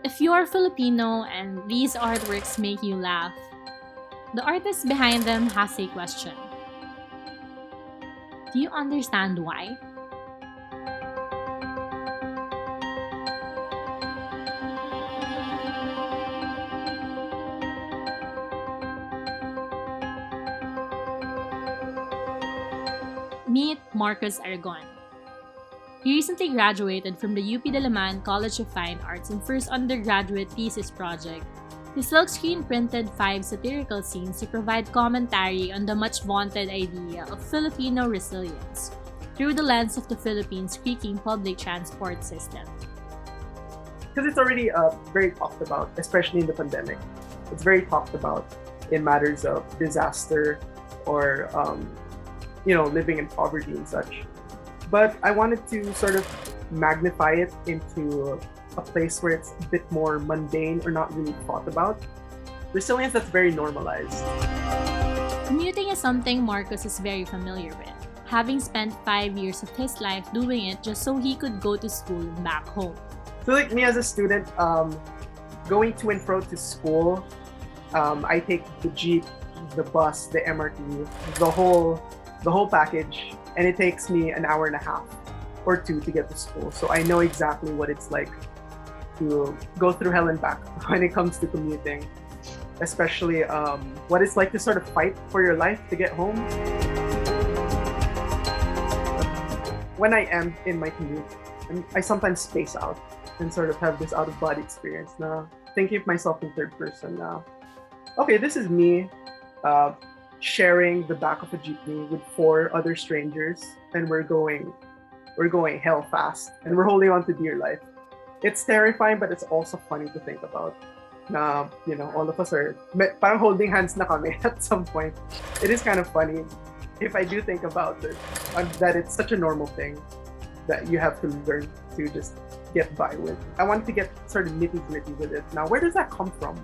If you are Filipino and these artworks make you laugh, the artist behind them has a question. Do you understand why? Meet Marcus Aragon. He recently graduated from the UP Diliman College of Fine Arts in first undergraduate thesis project. He silkscreen printed 5 satirical scenes to provide commentary on the much-vaunted idea of Filipino resilience through the lens of the Philippines' creaking public transport system. Because it's already very talked about, especially in the pandemic. It's very talked about in matters of disaster or living in poverty and such. But I wanted to sort of magnify it into a place where it's a bit more mundane or not really thought about. Resilience that's very normalized. Commuting is something Marcus is very familiar with, having spent 5 years of his life doing it just so he could go to school and back home. So like me as a student, going to and fro to school, I take the jeep, the bus, the MRT, the whole package, and it takes me an hour and a half or 2 to get to school. So I know exactly what it's like to go through hell and back when it comes to commuting, especially what it's like to sort of fight for your life to get home. When I am in my commute, I sometimes space out and sort of have this out-of-body experience now, thinking of myself in third person now. Okay, this is me sharing the back of a jeepney with 4 other strangers, and we're going hell fast, and we're holding on to dear life. It's terrifying, but it's also funny to think about. Na, all of us are parang holding hands na kami at some point. It is kind of funny if I do think about it, that it's such a normal thing that you have to learn to just get by with. I want to get sort of nitty-gritty with it. Now, where does that come from?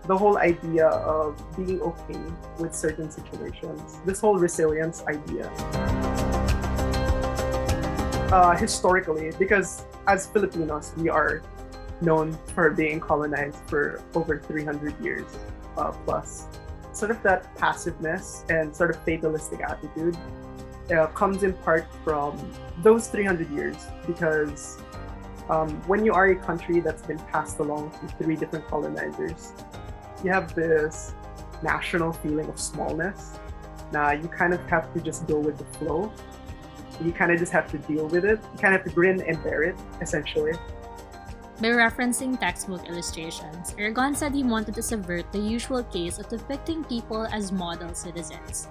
The whole idea of being okay with certain situations, this whole resilience idea. Historically, because as Filipinos, we are known for being colonized for over 300 years plus. Sort of that passiveness and sort of fatalistic attitude comes in part from those 300 years, because when you are a country that's been passed along to 3 different colonizers, you have this national feeling of smallness. Now you kind of have to just go with the flow. You kind of just have to deal with it. You kind of have to grin and bear it, essentially. By referencing textbook illustrations, Argon said he wanted to subvert the usual case of depicting people as model citizens,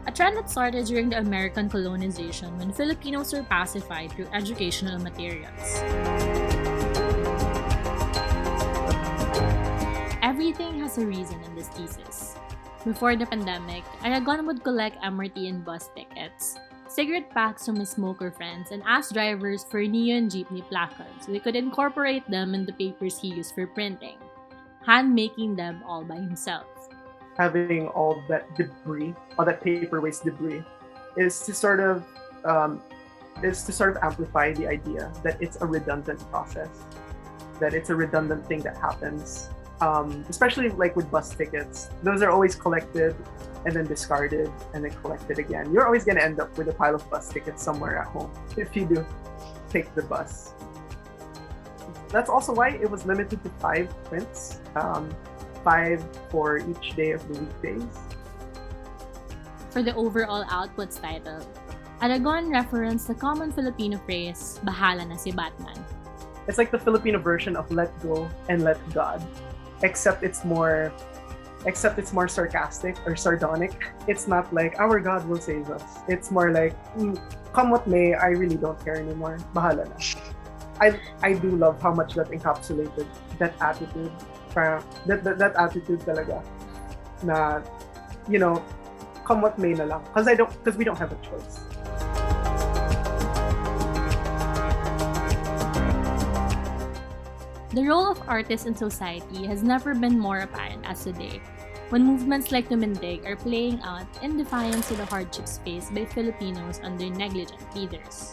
a trend that started during the American colonization when Filipinos were pacified through educational materials. Everything has a reason in this thesis. Before the pandemic, Aragon would collect MRT and bus tickets, cigarette packs from his smoker friends, and ask drivers for neon jeepney placards so he could incorporate them in the papers he used for printing, hand-making them all by himself. Having all that debris, all that paper waste debris, is to sort of amplify the idea that it's a redundant process, that it's a redundant thing that happens. Especially like with bus tickets, those are always collected and then discarded and then collected again. You're always going to end up with a pile of bus tickets somewhere at home if you do take the bus. That's also why it was limited to 5 prints, 5 for each day of the weekdays. For the overall output's title, Aragon referenced the common Filipino phrase, "Bahala Na si Batman." It's like the Filipino version of let go and let God, except it's more sarcastic or sardonic. It's not like our God will save us. It's more like come what may, I really don't care anymore. Bahala na. I do love how much that encapsulated that attitude. That attitude talaga na, come what may na lang. Because we don't have a choice. The role of artists in society has never been more apparent as today, when movements like Tumindig are playing out in defiance to the hardships faced by Filipinos under negligent leaders.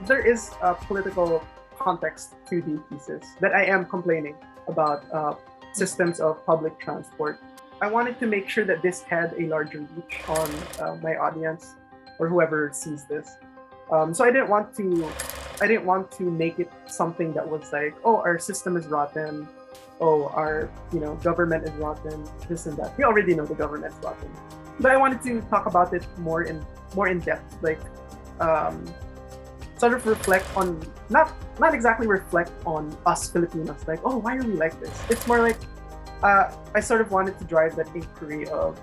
There is a political context to the thesis that I am complaining about systems of public transport. I wanted to make sure that this had a larger reach on my audience or whoever sees this. So I didn't want to make it something that was like, oh, our system is rotten. Oh, our government is rotten. This and that. We already know the government's rotten. But I wanted to talk about it more in depth, like sort of reflect on not exactly reflect on us Filipinos, like, oh, why are we like this? It's more like I sort of wanted to drive that inquiry of,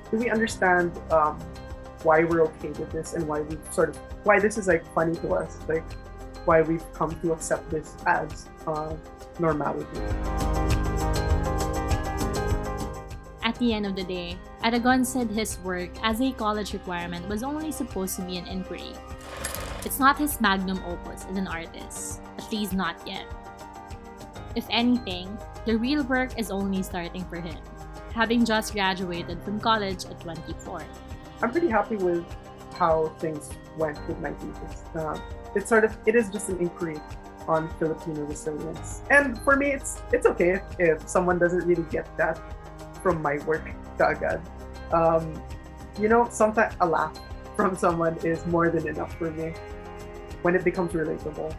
do we understand why we're okay with this and why this is like funny to us, like why we've come to accept this as normality. At the end of the day, Aragon said his work as a college requirement was only supposed to be an inquiry. It's not his magnum opus as an artist, at least not yet. If anything, the real work is only starting for him, having just graduated from college at 24. I'm pretty happy with how things went with my thesis. It is just an inquiry on Filipino resilience. And for me, it's okay if someone doesn't really get that from my work kaagad. Sometimes a laugh from someone is more than enough for me. When it becomes relatable,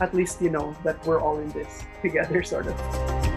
at least you know that we're all in this together, sort of.